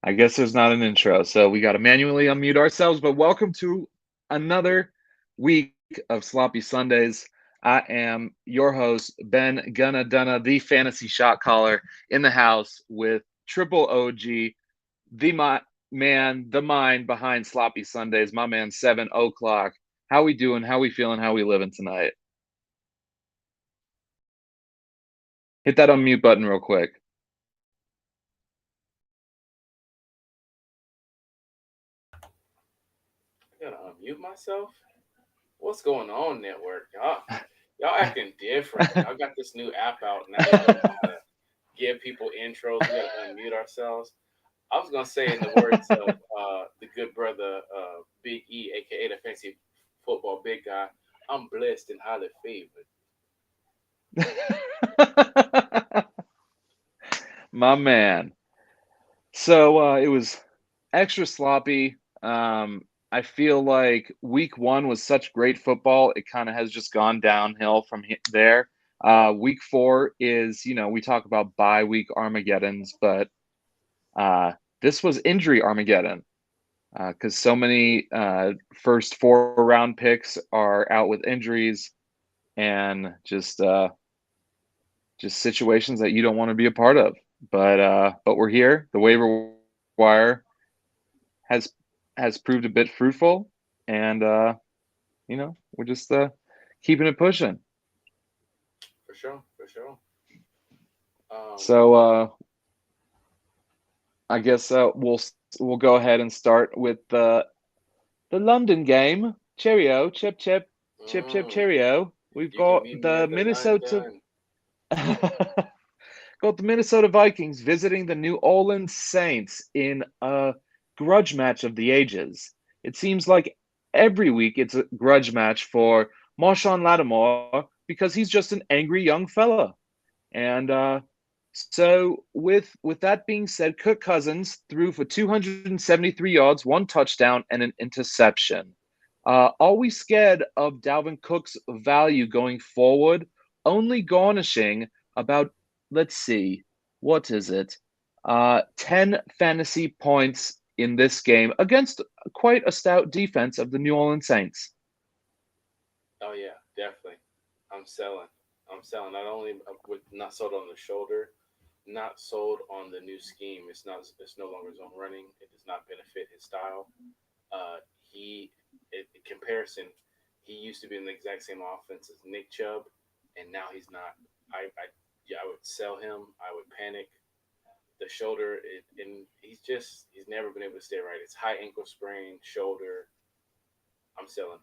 I guess there's not an intro, so we got to manually unmute ourselves. But welcome to another week of Sloppy Sundays. I am your host, Ben Gunna Dunna, the Fantasy Shotcaller, in the house with Triple OG, man, the mind behind Sloppy Sundays, my man 7 o'clock. How we doing? How we feeling? How we living tonight? Hit that unmute button real quick. I gotta unmute myself. What's going on, network? Y'all acting different. Y'all got this new app out now. Y'all don't know how to give people intros. We gotta unmute ourselves. I was gonna say, in the words of the good brother Big E, aka the fancy football big guy, I'm blessed and highly favored. My man. So it was extra sloppy. I feel like week one was such great football. It kind of has just gone downhill from there. Week four is, we talk about bye week Armageddons, but this was injury Armageddon because so many first 4 round picks are out with injuries and just situations that you don't want to be a part of. But we're here. The waiver wire has has proved a bit fruitful, and we're just keeping it pushing. For sure, for sure. Um, So I guess we'll go ahead and start with the London game. Cheerio, chip chip, chip chip mm, cheerio. We've you can got meet me the at the Minnesota London. got the Minnesota Vikings visiting the New Orleans Saints in a grudge match of the ages. It seems like every week it's a grudge match for Marshawn Lattimore because he's just an angry young fella. And so with that being said, Kirk Cousins threw for 273 yards, 1 touchdown, and an interception. Are we scared of Dalvin Cook's value going forward? Only garnishing about, let's see, what is it? 10 fantasy points in this game against quite a stout defense of the New Orleans Saints. Oh yeah, definitely. I'm selling. I'm selling. Not only with not sold on the shoulder, not sold on the new scheme. It's not. It's no longer zone running. It does not benefit his style. He, in comparison, he used to be in the exact same offense as Nick Chubb, and now he's not. Yeah, I would sell him. I would panic. The shoulder, and he's never been able to stay right. It's high ankle sprain, shoulder. I'm selling.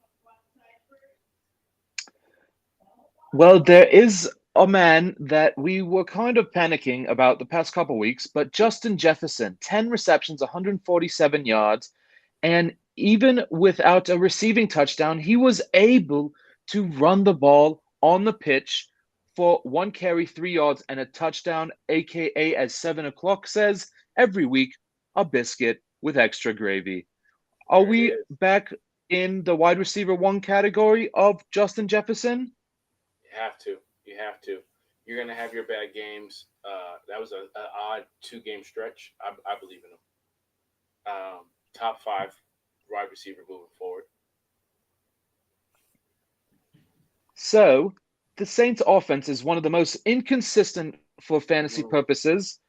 Well, there is a man that we were kind of panicking about the past couple weeks, but Justin Jefferson, 10 receptions, 147 yards, and even without a receiving touchdown, he was able to run the ball on the pitch for 1 carry, 3 yards, and a touchdown, aka, as 7 o'clock says, every week, a biscuit with extra gravy. Are There it we is. back in the wide receiver one category of Justin Jefferson? You have to. You have to. You're gonna have your bad games. That was a odd 2 game stretch. I believe in him. Top five wide receiver moving forward. So, the Saints' offense is one of the most inconsistent for fantasy Mm. purposes,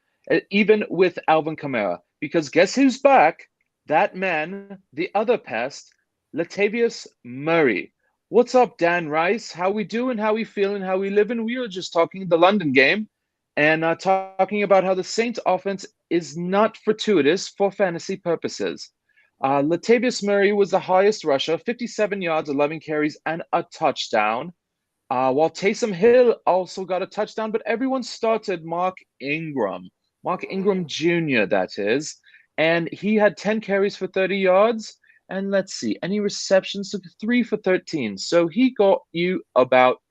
even with Alvin Kamara. Because guess who's back? That man, the other pest, Latavius Murray. What's up, Dan Rice? How we doing? How we feeling? How we living? We were just talking the London game and talking about how the Saints' offense is not fortuitous for fantasy purposes. Latavius Murray was the highest rusher, 57 yards, 11 carries, and a touchdown. While Taysom Hill also got a touchdown, but everyone started Mark Ingram Mm. Jr., that is, and he had 10 carries for 30 yards. And let's see, any receptions? So 3 for 13. So he got you about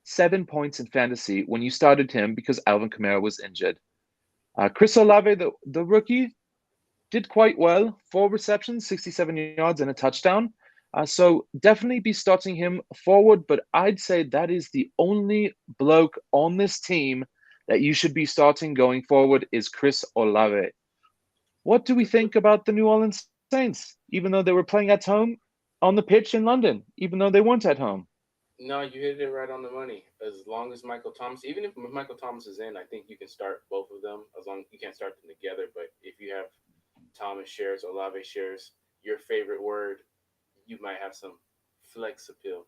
7 points in fantasy when you started him because Alvin Kamara was injured. Chris Olave, the rookie, did quite well. 4 receptions, 67 yards, and a touchdown. So definitely be starting him forward, but I'd say that is the only bloke on this team that you should be starting going forward is Chris Olave. What do we think about the New Orleans Saints, even though they were playing at home on the pitch in London, even though they weren't at home? No, you hit it right on the money. As long as Michael Thomas, even if Michael Thomas is in, I think you can start both of them. As long you can't start them together, but if you have Thomas shares, Olave shares, your favorite word, you might have some flex appeal.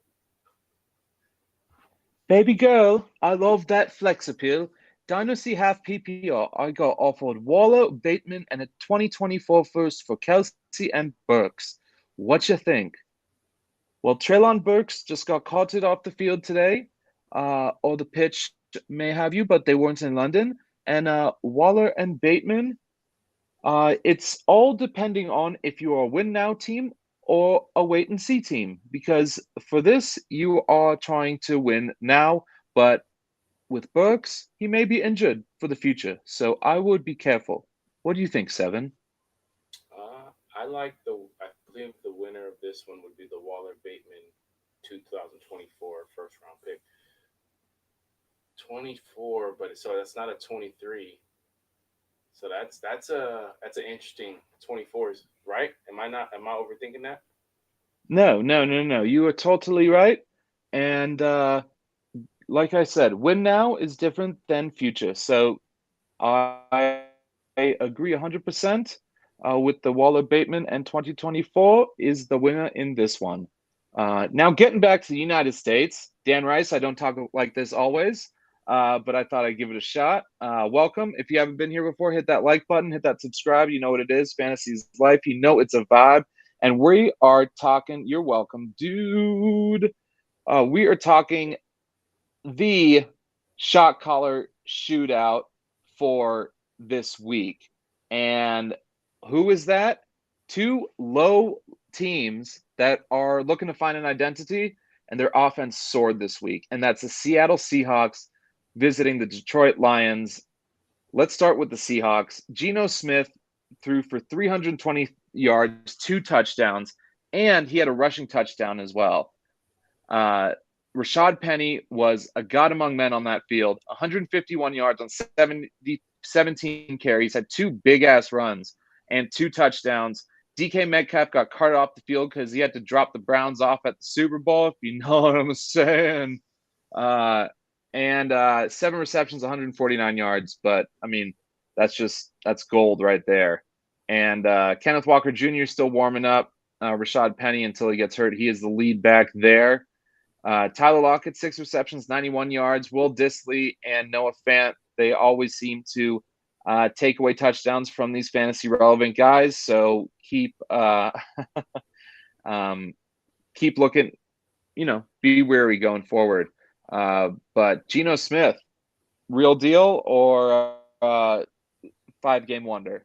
Baby girl, I love that flex appeal. Dynasty half PPR. I got offered Waller, Bateman, and a 2024 first for Kelsey and Burks. What you think? Well, Traylon Burks just got carted off the field today, or the pitch may have you, but they weren't in London. And Waller and Bateman, it's all depending on if you're a win now team or a wait and see team. Because for this, you are trying to win now, but with Burks, he may be injured for the future. So I would be careful. What do you think, Seven? I like I believe the winner of this one would be the Waller Bateman 2024 first round pick. 24, but so that's not a 23. So that's an interesting 24s, right? Am I overthinking that? No, no, no, no. You are totally right. And like I said, win now is different than future. So I agree 100% with the Waller Bateman, and 2024 is the winner in this one. Now, getting back to the United States, Dan Rice, I don't talk like this always, but I thought I'd give it a shot. Welcome. If you haven't been here before, hit that like button, hit that subscribe. You know what it is. Fantasy's life. You know it's a vibe. And we are talking, you're welcome, dude. We are talking the shot collar shootout for this week. And who is that? Two low teams that are looking to find an identity, and their offense soared this week. And that's the Seattle Seahawks visiting the Detroit Lions. Let's start with the Seahawks. Geno Smith threw for 320 yards, 2 touchdowns, and he had a rushing touchdown as well. Rashad Penny was a god among men on that field, 151 yards on 17 carries, had 2 big-ass runs and 2 touchdowns. DK Metcalf got carted off the field because he had to drop the Browns off at the Super Bowl, if you know what I'm saying. And 7 receptions, 149 yards. But, I mean, that's gold right there. And Kenneth Walker Jr. is still warming up. Rashad Penny until he gets hurt. He is the lead back there. Tyler Lockett, 6 receptions, 91 yards. Will Dissly and Noah Fant, they always seem to take away touchdowns from these fantasy relevant guys. So keep keep looking, be wary going forward. But Geno Smith, real deal or 5-game wonder?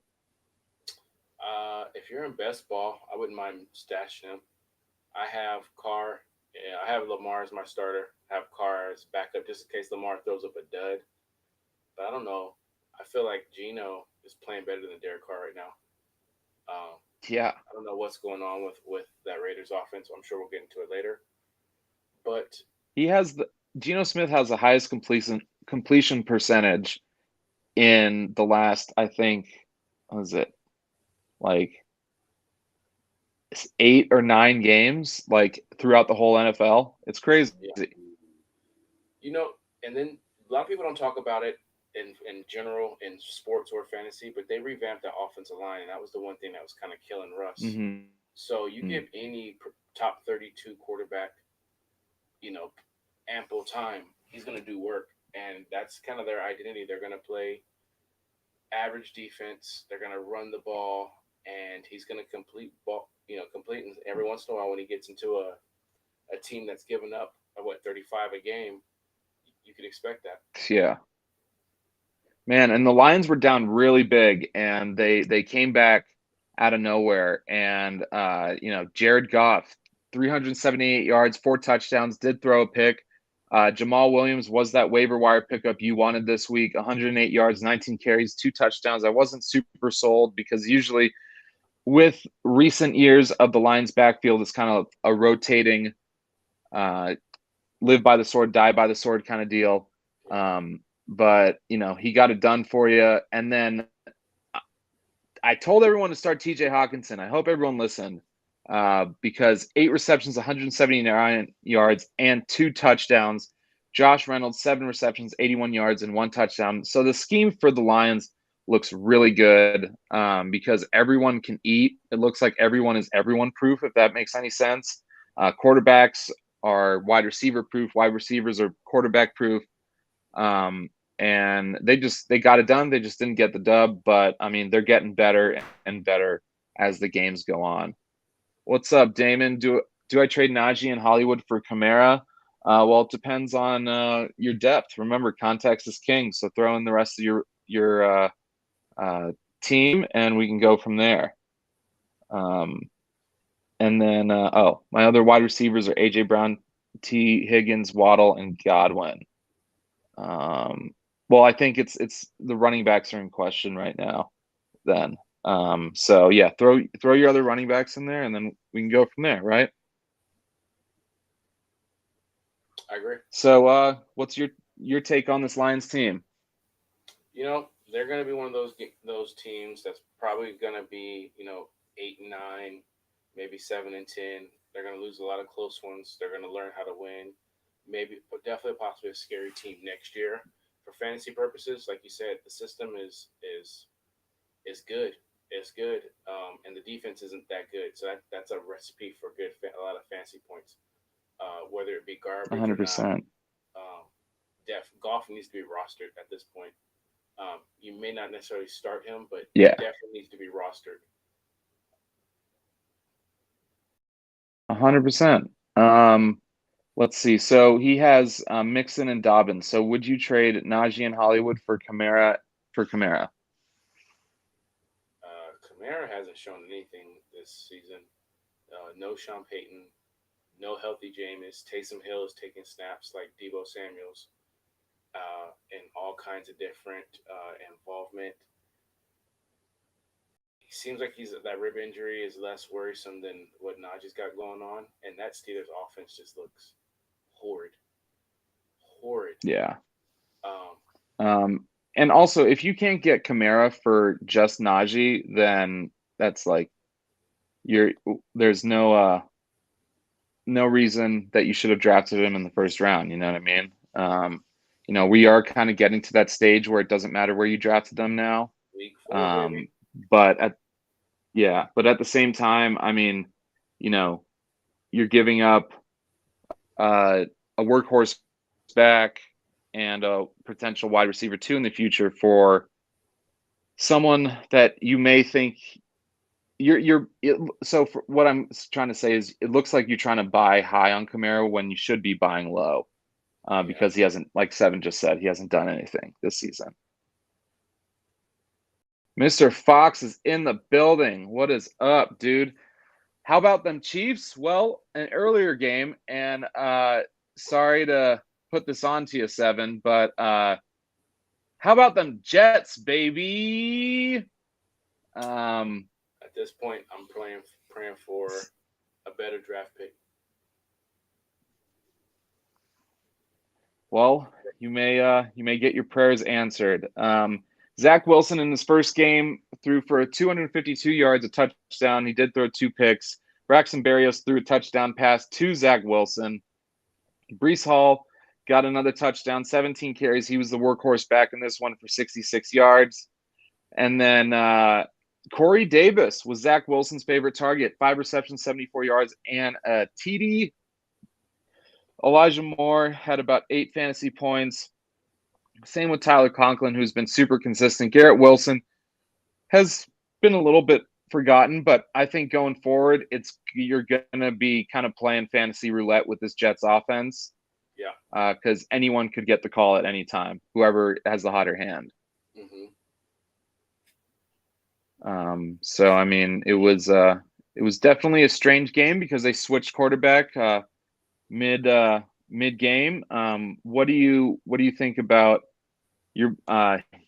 If you're in best ball, I wouldn't mind stashing him. I have Carr. Yeah, I have Lamar as my starter. I have Carr as backup just in case Lamar throws up a dud. But I don't know. I feel like Geno is playing better than Derek Carr right now. Yeah. I don't know what's going on with that Raiders offense. I'm sure we'll get into it later. But Geno Smith has the highest completion percentage in the last, I think, what was it? Like 8 or 9 games, like throughout the whole NFL. It's crazy. Yeah. And then a lot of people don't talk about it in general in sports or fantasy, but they revamped the offensive line, and that was the one thing that was kind of killing Russ. Mm-hmm. So you give any top 32 quarterback, ample time, he's going to do work, and that's kind of their identity. They're going to play average defense. They're going to run the ball, and he's going to complete every once in a while when he gets into a team that's given up 35 a game, you could expect that. Yeah. Man, and the Lions were down really big, and they came back out of nowhere. And Jared Goff, 378 yards, 4 touchdowns, did throw a pick. Jamal Williams was that waiver wire pickup you wanted this week, 108 yards, 19 carries, 2 touchdowns. I wasn't super sold because usually with recent years of the Lions backfield, it's kind of a rotating live by the sword, die by the sword kind of deal. But he got it done for you. And then I told everyone to start TJ Hawkinson. I hope everyone listened because 8 receptions, 179 yards, and 2 touchdowns. Josh Reynolds, 7 receptions, 81 yards, and 1 touchdown. So the scheme for the Lions looks really good because everyone can eat. It looks like everyone is everyone proof, if that makes any sense. Quarterbacks are wide receiver proof. Wide receivers are quarterback proof. And they got it done. They just didn't get the dub, but I mean, they're getting better and better as the games go on. What's up, Damon? Do I trade Najee and Hollywood for Kamara? Well, it depends on your depth. Remember, context is king. So throw in the rest of your team, and we can go from there. And then, my other wide receivers are AJ Brown, T. Higgins, Waddle, and Godwin. Well, I think it's the running backs are in question right now. Then, so yeah, throw your other running backs in there, and then we can go from there, right? I agree. So, what's your take on this Lions team? You know, they're going to be one of those teams that's probably going to be 8-9, maybe 7-10. They're going to lose a lot of close ones. They're going to learn how to win. Maybe, but definitely possibly a scary team next year. For fantasy purposes, like you said, the system is good. It's good, and the defense isn't that good. So that's a recipe for a lot of fantasy points. Whether it be garbage 100%. or not, Goff needs to be rostered at this point. You may not necessarily start him, but yeah, he definitely needs to be rostered. 100%. Let's see. So he has Mixon and Dobbins. So would you trade Najee and Hollywood for Kamara? Kamara hasn't shown anything this season. No Sean Payton, no healthy Jameis. Taysom Hill is taking snaps like Deebo Samuels, and all kinds of different involvement. He seems like that rib injury is less worrisome than what Najee's got going on, and that Steelers offense just looks horrid. Yeah. And also, if you can't get Kamara for just Najee, then that's like there's no reason that you should have drafted him in the first round. You know what I mean? We are kind of getting to that stage where it doesn't matter where you drafted them now. Week 4, baby. But at the same time, I mean, you're giving up a workhorse back and a potential wide receiver 2 in the future for someone that you may think so for what I'm trying to say is it looks like you're trying to buy high on Kamara when you should be buying low because he hasn't, like Seven just said, he hasn't done anything this season. Mr. Fox is in the building. What is up, dude? How about them Chiefs? Well, an earlier game, and sorry to put this on to you, Seven, but how about them Jets, baby? At this point, I'm praying for a better draft pick. Well, you may get your prayers answered. Zach Wilson in his first game threw for 252 yards, a touchdown. He did throw 2 picks. Braxton Berrios threw a touchdown pass to Zach Wilson. Breece Hall got another touchdown, 17 carries. He was the workhorse back in this one for 66 yards. And then Corey Davis was Zach Wilson's favorite target, 5 receptions, 74 yards, and a TD. Elijah Moore had about 8 fantasy points. Same with Tyler Conklin, who's been super consistent. Garrett Wilson has been a little bit forgotten, but I think going forward, you're going to be kind of playing fantasy roulette with this Jets offense. Yeah. Because anyone could get the call at any time, whoever has the hotter hand. Mm-hmm. So I mean, it was definitely a strange game because they switched quarterback mid game. What do you think about your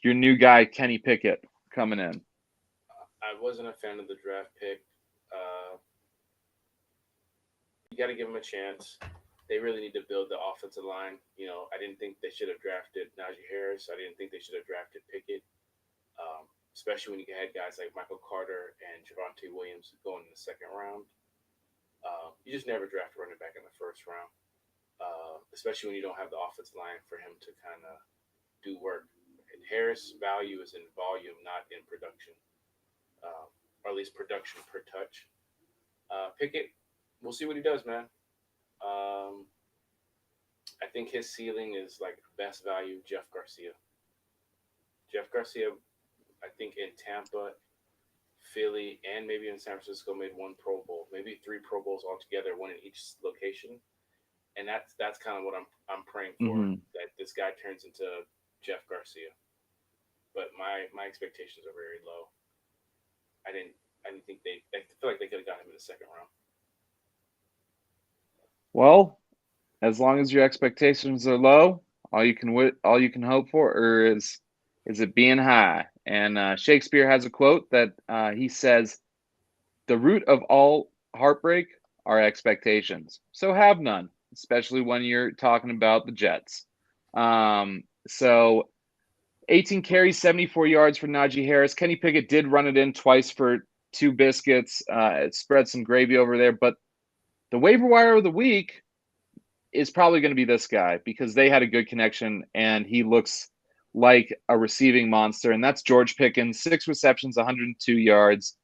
new guy Kenny Pickett coming in? I wasn't a fan of the draft pick. You got to give him a chance. They really need to build the offensive line. I didn't think they should have drafted Najee Harris. I didn't think they should have drafted Pickett. especially when you had guys like Michael Carter and Javonte Williams going in the second round. You just never draft a running back in the first round, especially when you don't have the offensive line for him to kind of do work. And Harris' value is in volume, not in production, or at least production per touch. Pickett, we'll see what he does, man. I think his ceiling is like best value Jeff Garcia. Jeff Garcia, I think in Tampa, Philly, and maybe in San Francisco made one Pro Bowl, maybe three Pro Bowls altogether, one in each location. And that's kind of what I'm praying for, that this guy turns into Jeff Garcia. But my expectations are very low. I didn't think I feel like they could have got him in the second round. Well, as long as your expectations are low, all you can hope for is it being high. And Shakespeare has a quote that he says, "The root of all heartbreak are expectations. So have none, especially when you're talking about the Jets." So 18 carries, 74 yards for Najee Harris. Kenny Pickett did run it in twice for 2 biscuits. It spread some gravy over there. But the waiver wire of the week is probably going to be this guy because they had a good connection and he looks like a receiving monster. And that's George Pickens, 6 receptions, 102 yards.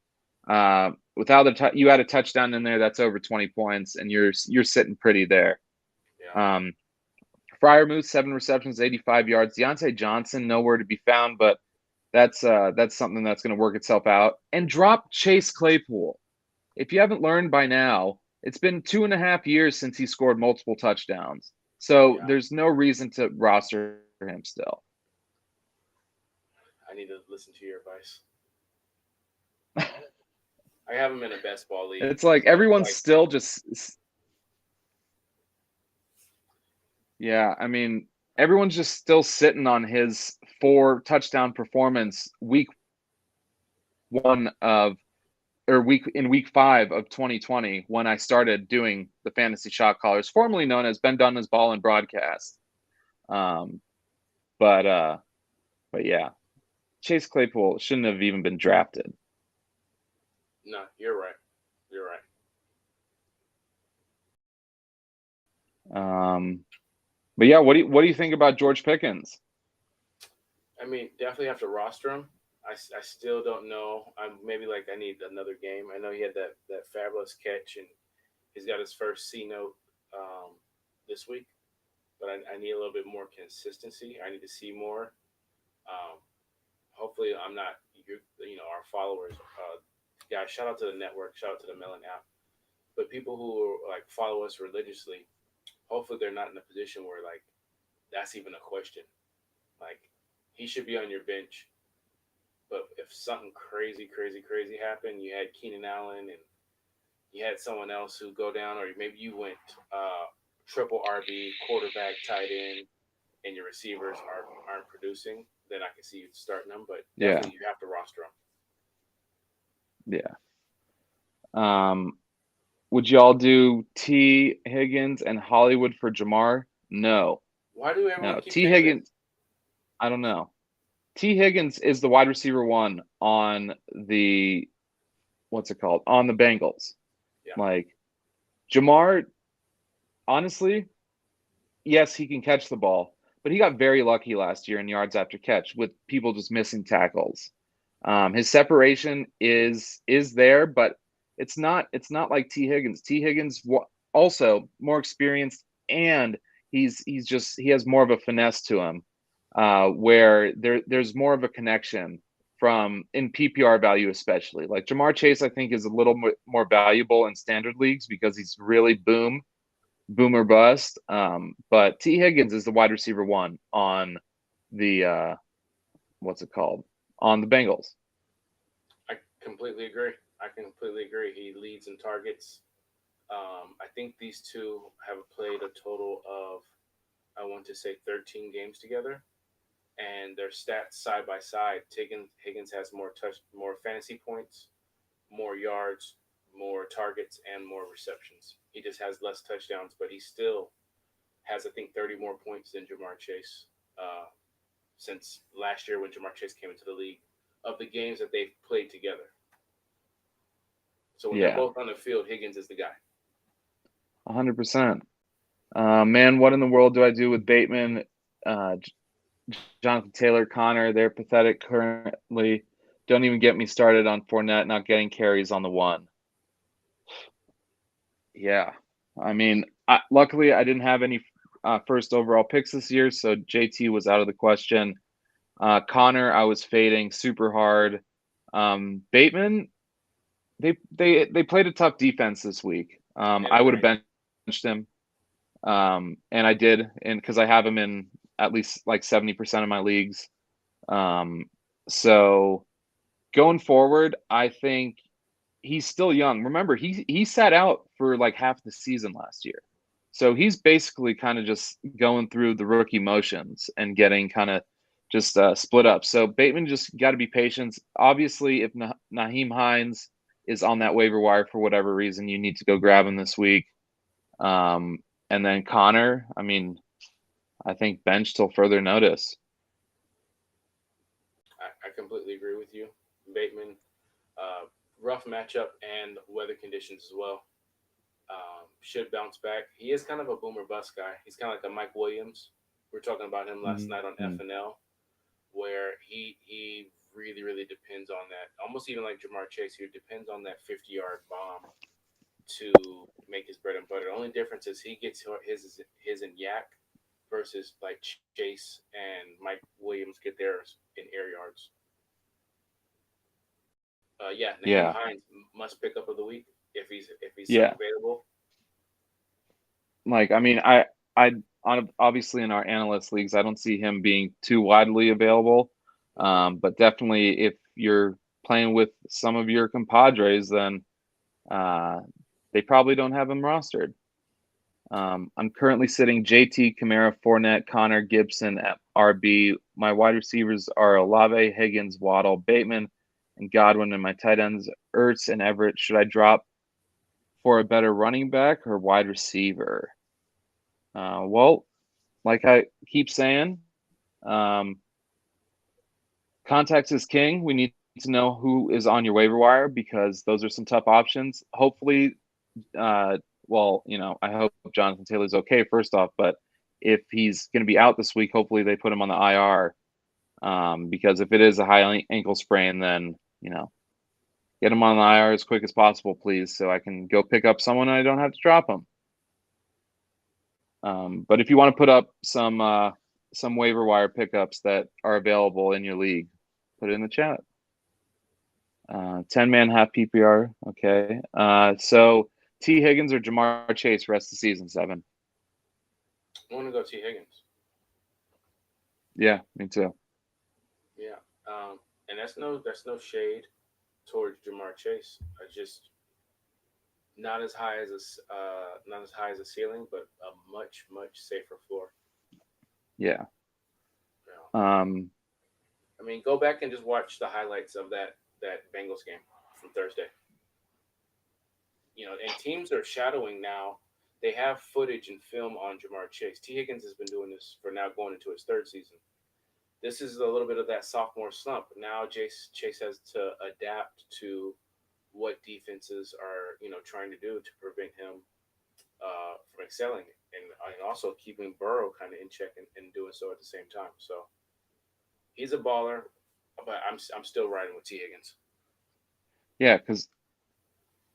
Without you had a touchdown in there, that's over 20 points, and you're sitting pretty there. Yeah. Freiermuth, 7 receptions, 85 yards. Deontay Johnson, nowhere to be found, but that's something that's going to work itself out. And drop Chase Claypool. If you haven't learned by now, it's been 2.5 years since he scored multiple touchdowns. So there's no reason to roster him still. I need to listen to your advice. I have him in a best ball league. It's like everyone's still just. Yeah, I mean, everyone's just still sitting on his 4 touchdown performance week 5 of 2020 when I started doing the Fantasy Shotcallers, formerly known as Ben Dunna's Ball and Broadcast. But yeah, Chase Claypool shouldn't have even been drafted. No, you're right. But yeah, what do you think about George Pickens? I mean, definitely have to roster him. I still don't know. I need another game. I know he had that fabulous catch, and he's got his first C note this week. But I need a little bit more consistency. I need to see more. Hopefully, I'm not our followers. Guys, shout out to the network. Shout out to the Melon app. But people who follow us religiously, hopefully they're not in a position where that's even a question. He should be on your bench. But if something crazy happened, you had Keenan Allen and you had someone else who go down, or maybe you went triple RB, quarterback, tight end, and your receivers aren't producing, then I can see you starting them. But definitely you have to roster them. Yeah. Would y'all do T. Higgins and Hollywood for Jamar? No. Why do everyone keep T. Higgins? I don't know. T. Higgins is the wide receiver 1 on the on the Bengals. Yeah. Jamar, honestly, yes, he can catch the ball, but he got very lucky last year in yards after catch with people just missing tackles. His separation is there, but it's not like T. Higgins. T. Higgins also more experienced, and he has more of a finesse to him, where there's more of a connection in PPR value, especially. Jamar Chase, I think, is a little more valuable in standard leagues because he's really boom or bust. But T. Higgins is the wide receiver 1 on the on the Bengals. I completely agree. He leads in targets. I think these two have played a total of, I want to say, 13 games together, and their stats side by side. Higgins has more fantasy points, more yards, more targets, and more receptions. He just has less touchdowns, but he still has, I think, 30 more points than Jamar Chase since last year when Jamar Chase came into the league. of the games that they've played together. So when they're Yeah, both on the field, Higgins is the guy. 100%. Man, what in the world do I do with Bateman, Jonathan Taylor, Connor? They're pathetic currently. Don't even get me started on Fournette not getting carries on the one. Yeah, I mean, luckily I didn't have any first overall picks this year, so JT was out of the question. Connor, I was fading super hard. Bateman, they played a tough defense this week. I would have benched him, and I did, and because I have him in at least like 70% of my leagues. So going forward, I think he's still young. Remember, he sat out for like half the season last year. So he's basically kind of just going through the rookie motions and getting kind of just split up. So Bateman just got to be patient. Obviously, if Naheem Hines is on that waiver wire for whatever reason, you need to go grab him this week. And then Connor, I mean, I think bench till further notice. I completely agree with you. Bateman, rough matchup and weather conditions as well. Should bounce back. He is kind of a boomer bust guy. He's kind of like a Mike Williams. We were talking about him last night on FNL, where he really, really depends on that. Almost even like Jamar Chase, he depends on that 50-yard bomb to make his bread and butter. The only difference is he gets his in yak versus like Chase and Mike Williams get theirs in air yards. Naheem Hines must pick up of the week if he's available. Like, I mean, I obviously in our analyst leagues, I don't see him being too widely available. But definitely if you're playing with some of your compadres, then they probably don't have him rostered. I'm currently sitting JT, Kamara, Fournette, Connor, Gibson at RB. My wide receivers are Olave, Higgins, Waddle, Bateman, and Godwin, and my tight ends Ertz and Everett. Should I drop for a better running back or wide receiver? Well, like I keep saying, context is king. We need to know who is on your waiver wire because those are some tough options. Hopefully, I hope Jonathan Taylor's okay first off, but if he's going to be out this week, hopefully they put him on the IR. Because if it is a high ankle sprain, then get him on the IR as quick as possible, please, so I can go pick up someone and I don't have to drop him. But if you want to put up some waiver wire pickups that are available in your league, put it in the chat. 10-man half PPR. Okay. So T. Higgins or Jamar Chase rest of the season, 7? I want to go T. Higgins. Yeah, me too. Yeah. And that's no shade towards Jamar Chase. I just not as high as a ceiling, but a much, much safer floor. Yeah. I mean, go back and just watch the highlights of that Bengals game from Thursday. And teams are shadowing now. They have footage and film on Jamar Chase. T. Higgins has been doing this for now going into his 3rd season. This is a little bit of that sophomore slump. Now Chase has to adapt to what defenses are, trying to do to prevent him from excelling and also keeping Burrow kind of in check and doing so at the same time. So he's a baller, but I'm still riding with T. Higgins. Yeah, because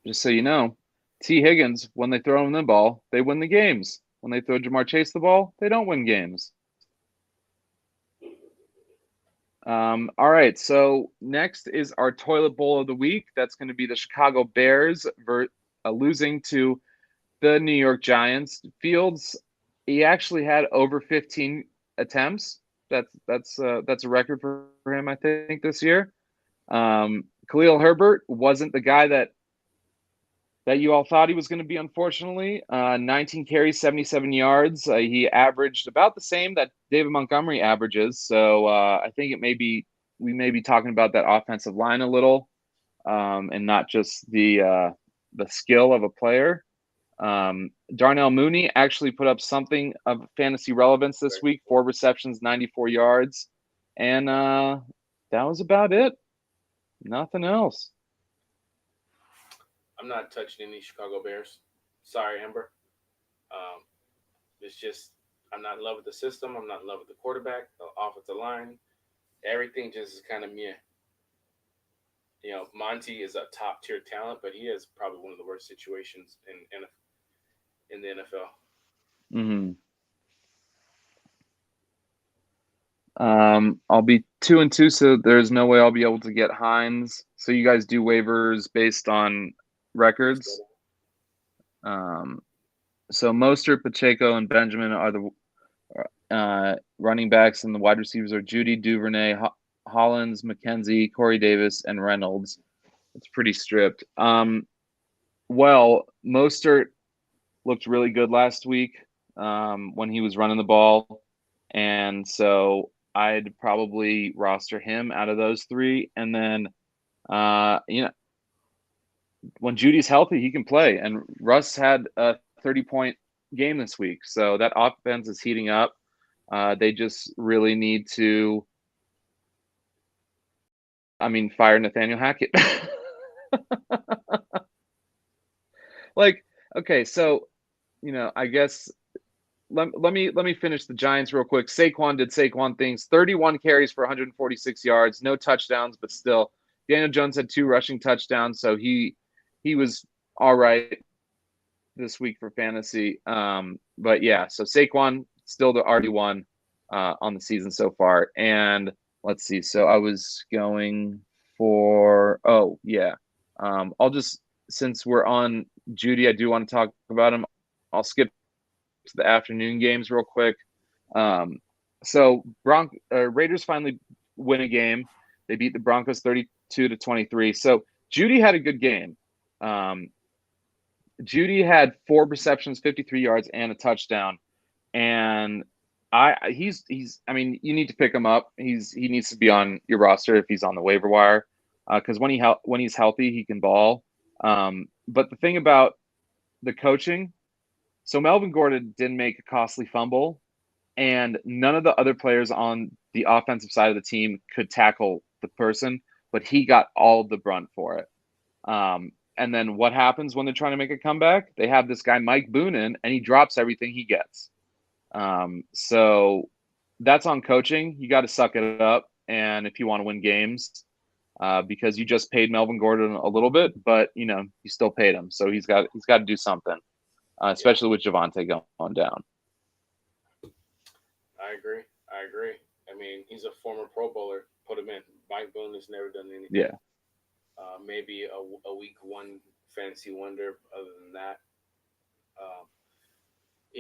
just so you know, T. Higgins, when they throw him the ball, they win the games. When they throw Jamar Chase the ball, they don't win games. All right, so next is our toilet bowl of the week. That's going to be the Chicago Bears losing to the New York Giants. Fields, he actually had over 15 attempts. That's a record for him, I think, this year. Khalil Herbert wasn't the guy that you all thought he was going to be, unfortunately. 19 carries, 77 yards. He averaged about the same that David Montgomery averages. So I think we may be talking about that offensive line a little, and not just the skill of a player. Darnell Mooney actually put up something of fantasy relevance this week. 4 receptions, 94 yards. And that was about it. Nothing else. I'm not touching any Chicago Bears. Sorry, Amber. Um, it's just I'm not in love with the system. I'm not in love with the quarterback, the offensive line. Everything just is kind of meh. Monty is a top tier talent, but he has probably one of the worst situations in the NFL. Mm-hmm. I'll be 2-2, so there's no way I'll be able to get Hines. So you guys do waivers based on records. Um, so Mostert, Pacheco, and Benjamin are the running backs, and the wide receivers are Judy, Duvernay, Hollins, McKenzie, Corey Davis, and Reynolds. It's pretty stripped. Well, Mostert looked really good last week when he was running the ball, and so I'd probably roster him out of those three. And then, when Judy's healthy, he can play. And Russ had a 30-point game this week, so that offense is heating up. They just really need to, fire Nathaniel Hackett. Like, okay, so I guess let me finish the Giants real quick. Saquon did Saquon things. 31 carries for 146 yards, no touchdowns, but still, Daniel Jones had 2 rushing touchdowns, so he was all right this week for fantasy. But yeah, so Saquon still the RB1 on the season so far. And let's see. So I was going for I'll just, since we're on Judy, I do want to talk about him. I'll skip to the afternoon games real quick. So Raiders finally win a game. They beat the Broncos 32-23. So Judy had a good game. Judy had 4 receptions, 53 yards, and a touchdown. And you need to pick him up. He needs to be on your roster if he's on the waiver wire, because when he's healthy, he can ball. But the thing about the coaching, so Melvin Gordon didn't make a costly fumble, and none of the other players on the offensive side of the team could tackle the person, but he got all the brunt for it. And then what happens when they're trying to make a comeback? They have this guy, Mike Boonin, and he drops everything he gets. So that's on coaching. You got to suck it up. And if you want to win games, because you just paid Melvin Gordon a little bit, but you still paid him. So he's got to do something, especially with Javonte going down. I agree. He's a former Pro Bowler. Put him in. Mike Boone has never done anything. Yeah. Maybe a week 1 fantasy wonder. Other than that,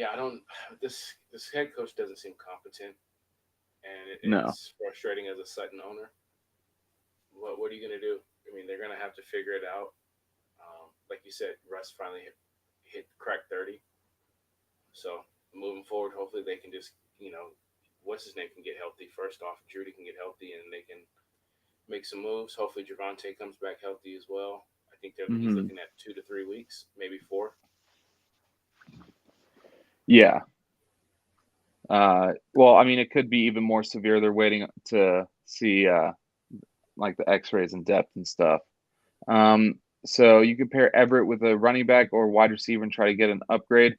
I don't. This head coach doesn't seem competent, and it's frustrating as a Sutton owner. What are you gonna do? They're gonna have to figure it out. Like you said, Russ finally crack 30. So moving forward, hopefully they can just what's his name can get healthy first off. Judy can get healthy, and they can make some moves. Hopefully Javonte comes back healthy as well. I think he's looking at 2 to 3 weeks, maybe 4. Yeah. It could be even more severe. They're waiting to see like the x-rays and depth and stuff. So you could pair Everett with a running back or wide receiver and try to get an upgrade.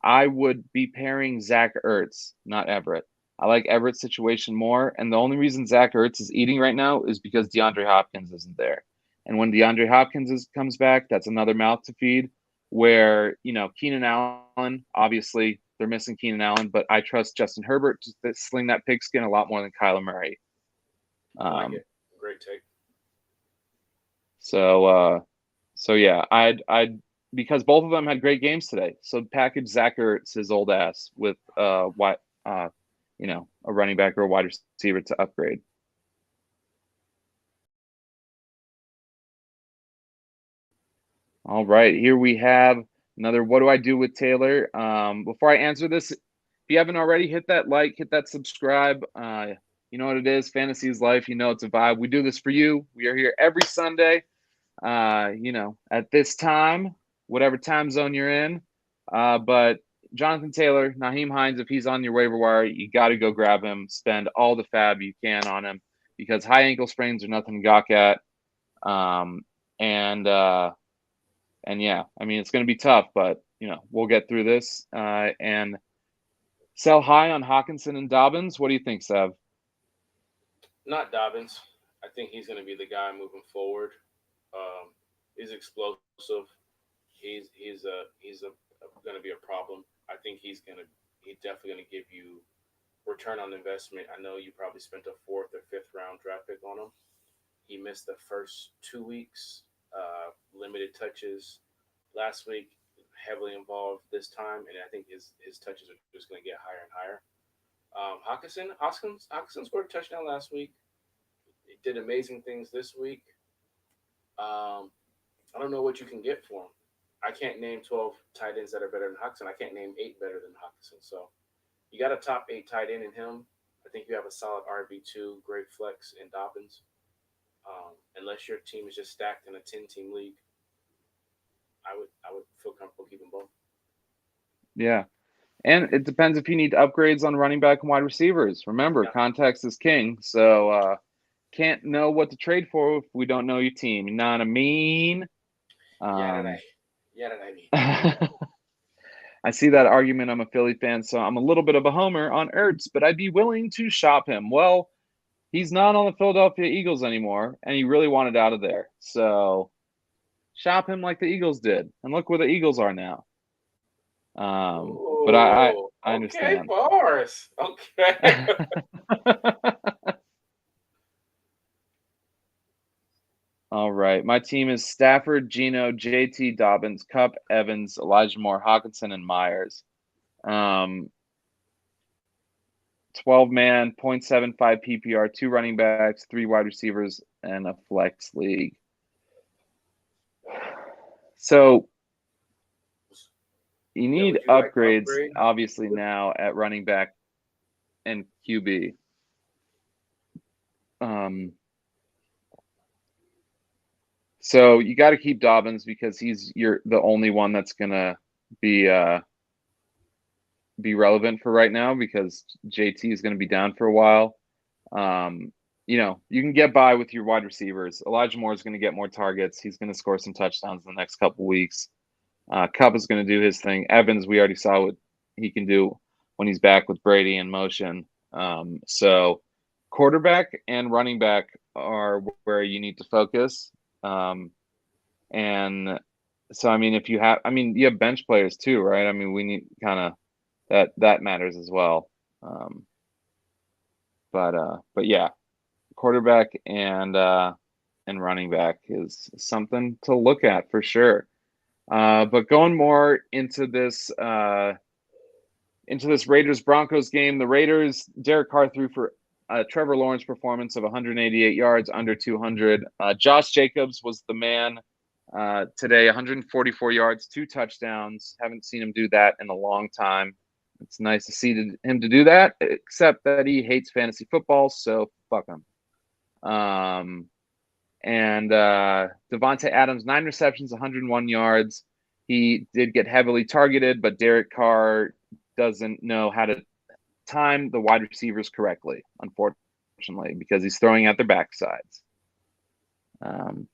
I would be pairing Zach Ertz, not Everett. I like Everett's situation more. And the only reason Zach Ertz is eating right now is because DeAndre Hopkins isn't there. And when DeAndre Hopkins comes back, that's another mouth to feed. Where, Keenan Allen, obviously they're missing Keenan Allen, but I trust Justin Herbert to sling that pigskin a lot more than Kyler Murray. I like it. Great take. So yeah, I'd because both of them had great games today. So package Zach Ertz, his old ass, with a running back or a wide receiver to upgrade. All right, here we have another what do I do with Taylor? Before I answer this, if you haven't already, hit that like, hit that subscribe. You know what it is. Fantasy is life. It's a vibe. We do this for you. We are here every Sunday, at this time, whatever time zone you're in. But Jonathan Taylor, Nyheim Hines, if he's on your waiver wire, you got to go grab him. Spend all the fab you can on him because high ankle sprains are nothing to gawk at. And yeah, I mean, it's going to be tough, but we'll get through this. And sell high on Hawkinson and Dobbins. What do you think, Sev? Not Dobbins. I think he's going to be the guy moving forward. He's explosive. He's going to be a problem. I think he's definitely going to give you return on investment. I know you probably spent a fourth or fifth round draft pick on him. He missed the first 2 weeks, limited touches last week, heavily involved this time, and I think his touches are just going to get higher and higher. Hawkinson scored a touchdown last week. He did amazing things this week. I don't know what you can get for him. I can't name 12 tight ends that are better than Hawkinson. I can't name 8 better than Hawkinson. So you got a top 8 tight end in him. I think you have a solid RB2, great flex in Dobbins. Unless your team is just stacked in a 10-team league, I would feel comfortable keeping both. Yeah. And it depends if you need upgrades on running back and wide receivers. Remember, context is king. So can't know what to trade for if we don't know your team. You know what I mean? I see that argument. I'm a Philly fan, so I'm a little bit of a homer on Ertz, but I'd be willing to shop him. Well, he's not on the Philadelphia Eagles anymore, and he really wanted out of there. So shop him like the Eagles did, and look where the Eagles are now. But I understand. Okay, bars. Okay. All right. My team is Stafford, Geno, JT, Dobbins, Kupp, Evans, Elijah Moore, Hawkinson, and Myers. 12-man, 0.75 PPR, 2 running backs, 3 wide receivers, and a flex league. So you need upgrades, obviously, now at running back and QB. So you got to keep Dobbins because you're the only one that's gonna be relevant for right now because JT is gonna be down for a while. You can get by with your wide receivers. Elijah Moore is gonna get more targets. He's gonna score some touchdowns in the next couple weeks. Kupp is gonna do his thing. Evans, we already saw what he can do when he's back with Brady in motion. So quarterback and running back are where you need to focus. And so, I mean, you have bench players too, right? I mean, we need kind of that matters as well. But yeah, quarterback and running back is something to look at for sure. But going more into this Raiders Broncos game, the Raiders, Derek Carr threw for Trevor Lawrence performance of 188 yards, under 200. Josh Jacobs was the man today, 144 yards, 2 touchdowns. Haven't seen him do that in a long time. It's nice to see him to do that, except that he hates fantasy football, so fuck him. And Devontae Adams, 9 receptions, 101 yards. He did get heavily targeted, but Derek Carr doesn't know how to time the wide receivers correctly, unfortunately, because he's throwing at their backsides. And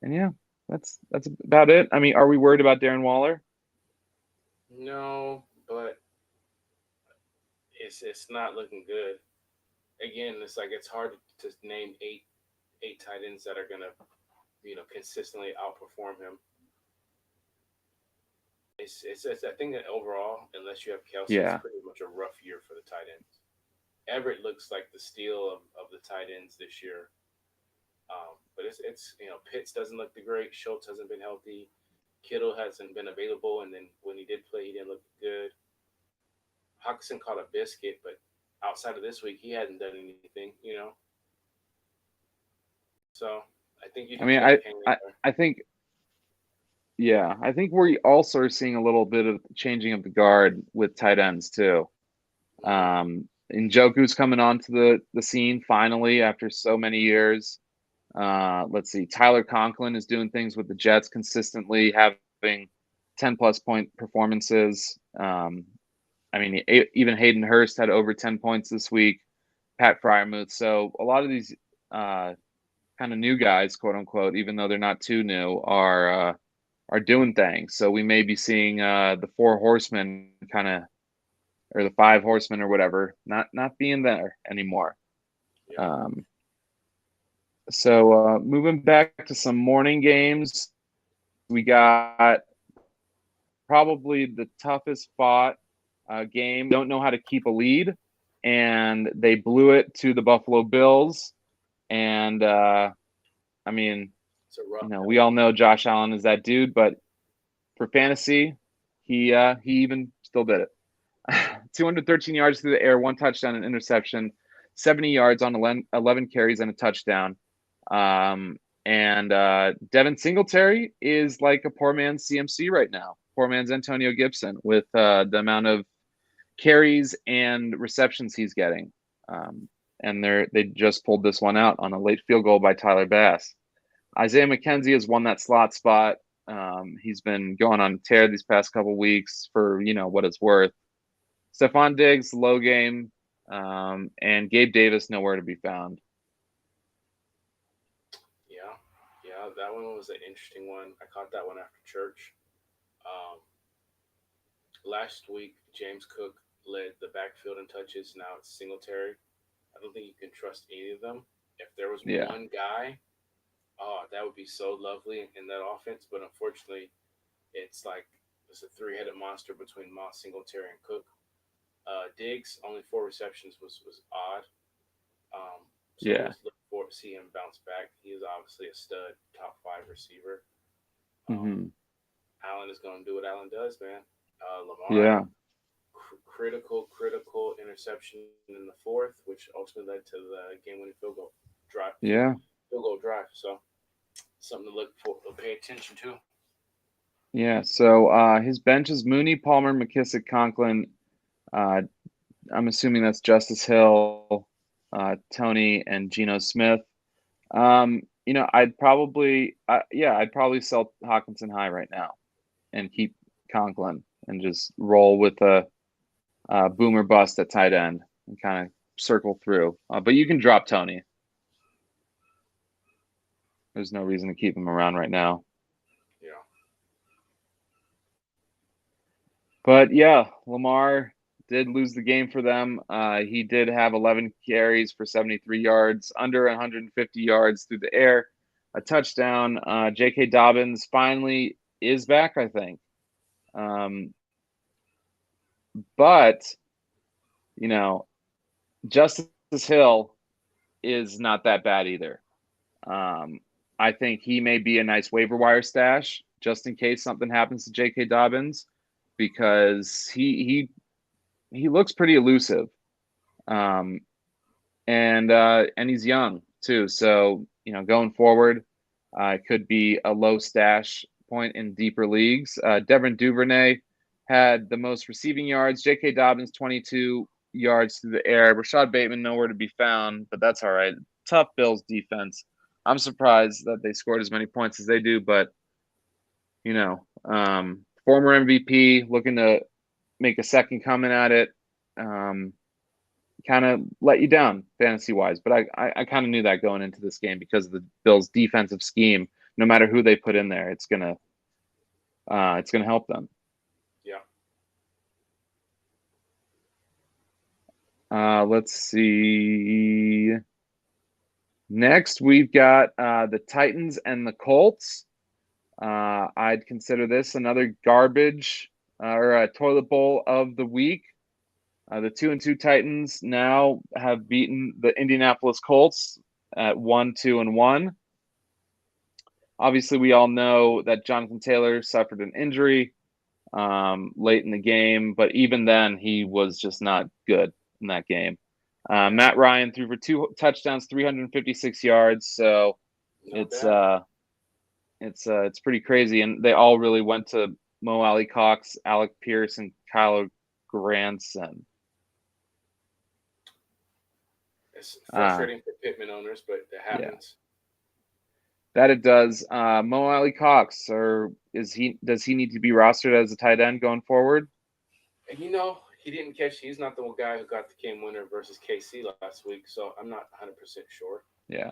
yeah, that's about it. I mean, are we worried about Darren Waller? No, but it's not looking good. Again, it's hard to name eight tight ends that are gonna, consistently outperform him. It's I think that overall, unless you have Kelsey, it's pretty much a rough year for the tight ends. Everett looks like the steal of the tight ends this year. But it's Pitts doesn't look the great. Schultz hasn't been healthy. Kittle hasn't been available, and then when he did play, he didn't look good. Hawkinson caught a biscuit, but outside of this week, he hadn't done anything, So I think you. I think. Yeah, I think we're also are seeing a little bit of changing of the guard with tight ends too. Njoku's coming onto the scene finally after so many years. Let's see. Tyler Conklin is doing things with the Jets consistently, having 10-plus point performances. Even Hayden Hurst had over 10 points this week. Pat Freiermuth. So a lot of these Pat kind of new guys, quote unquote, even though they're not too new, are doing things. So we may be seeing the four horsemen kind of, or the five horsemen or whatever, not being there anymore. Yeah. So moving back to some morning games, we got probably the toughest fought game. Don't know how to keep a lead, and they blew it to the Buffalo Bills. And I mean, we all know Josh Allen is that dude, but for fantasy, he even still did it. 213 yards through the air, 1 touchdown and interception, 70 yards on 11 carries and a touchdown. And Devin Singletary is like a poor man's CMC right now. Poor man's Antonio Gibson with the amount of carries and receptions he's getting. And they just pulled this one out on a late field goal by Tyler Bass. Isaiah McKenzie has won that slot spot. He's been going on a tear these past couple weeks for, what it's worth. Stephon Diggs, low game, and Gabe Davis nowhere to be found. Yeah, that one was an interesting one. I caught that one after church. Last week, James Cook led the backfield in touches. Now it's Singletary. I don't think you can trust any of them. If there was one guy, that would be so lovely in that offense. But unfortunately, it's a three-headed monster between Moss, Singletary, and Cook. Diggs, only 4 receptions was odd. Let's look forward to see him bounce back. He is obviously a stud, top 5 receiver. Allen is going to do what Allen does, man. Lamar, critical interception in the 4th, which ultimately led to the game-winning field goal drive. Field goal drive. So something to look for, to pay attention to. Yeah. So his bench is Mooney, Palmer, McKissick, Conklin. I'm assuming that's Justice Hill, Tony, and Geno Smith. I'd probably sell Hawkinson high right now and keep Conklin and just roll with a boomer bust at tight end and kind of circle through. But you can drop Tony. There's no reason to keep him around right now. Yeah. But yeah, Lamar did lose the game for them. He did have 11 carries for 73 yards, under 150 yards through the air, a touchdown. J.K. Dobbins finally is back, I think. But, Justice Hill is not that bad either. I think he may be a nice waiver wire stash just in case something happens to J.K. Dobbins because he looks pretty elusive. And he's young too. So, going forward, it could be a low stash point in deeper leagues. Devin Duvernay had the most receiving yards. J.K. Dobbins, 22 yards through the air. Rashad Bateman, nowhere to be found, but that's all right. Tough Bills defense. I'm surprised that they scored as many points as they do, but, former MVP looking to make a second coming at it. Kind of let you down fantasy-wise, but I kind of knew that going into this game because of the Bills' defensive scheme. No matter who they put in there, it's gonna help them. Yeah. Let's see. Next, we've got the Titans and the Colts. I'd consider this another garbage or a toilet bowl of the week. The 2-2 Titans now have beaten the Indianapolis Colts at 1-2-1. Obviously, we all know that Jonathan Taylor suffered an injury late in the game, but even then, he was just not good in that game. Matt Ryan threw for 2 touchdowns, 356 yards. So it's pretty crazy, and they all really went to Mo Alley Cox, Alec Pierce, and Kyler Granson. It's frustrating for Pittman owners, but it happens. That it does. Mo Alley Cox, does he need to be rostered as a tight end going forward? And he didn't catch. He's not the guy who got the game winner versus KC last week, so I'm not 100% sure. Yeah.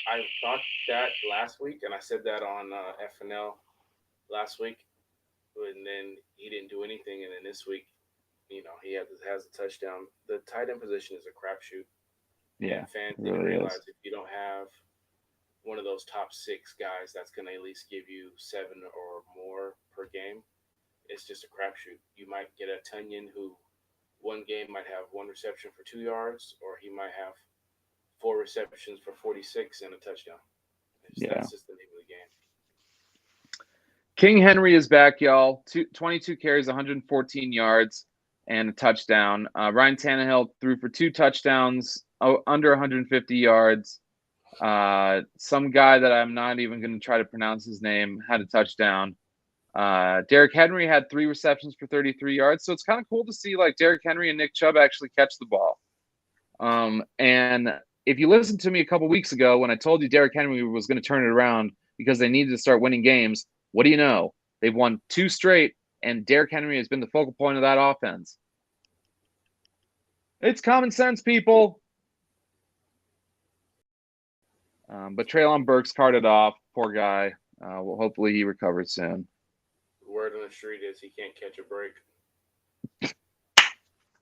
I thought that last week, and I said that on FNL last week, and then he didn't do anything, and then this week, has a touchdown. The tight end position is a crapshoot, Yeah, and fans it need to really is. realize if you don't have one of those top six guys that's going to at least give you seven or more per game, it's just a crapshoot. You might get a Tunyon who one game might have one reception for 2 yards, or he might have four receptions for 46 and a touchdown. Yeah. That's just the name of the game. King Henry is back, y'all. 22 carries, 114 yards, and a touchdown. Ryan Tannehill threw for 2 touchdowns, under 150 yards. Some guy that I'm not even going to try to pronounce his name had a touchdown. Derrick Henry had 3 receptions for 33 yards. So it's kind of cool to see like Derrick Henry and Nick Chubb actually catch the ball. And if you listened to me a couple weeks ago when I told you Derrick Henry was going to turn it around because they needed to start winning games, what do you know? They've won 2 straight, and Derrick Henry has been the focal point of that offense. It's common sense, people. But Treylon Burks carted off. Poor guy. Well, hopefully he recovers soon. Word on the street is he can't catch a break.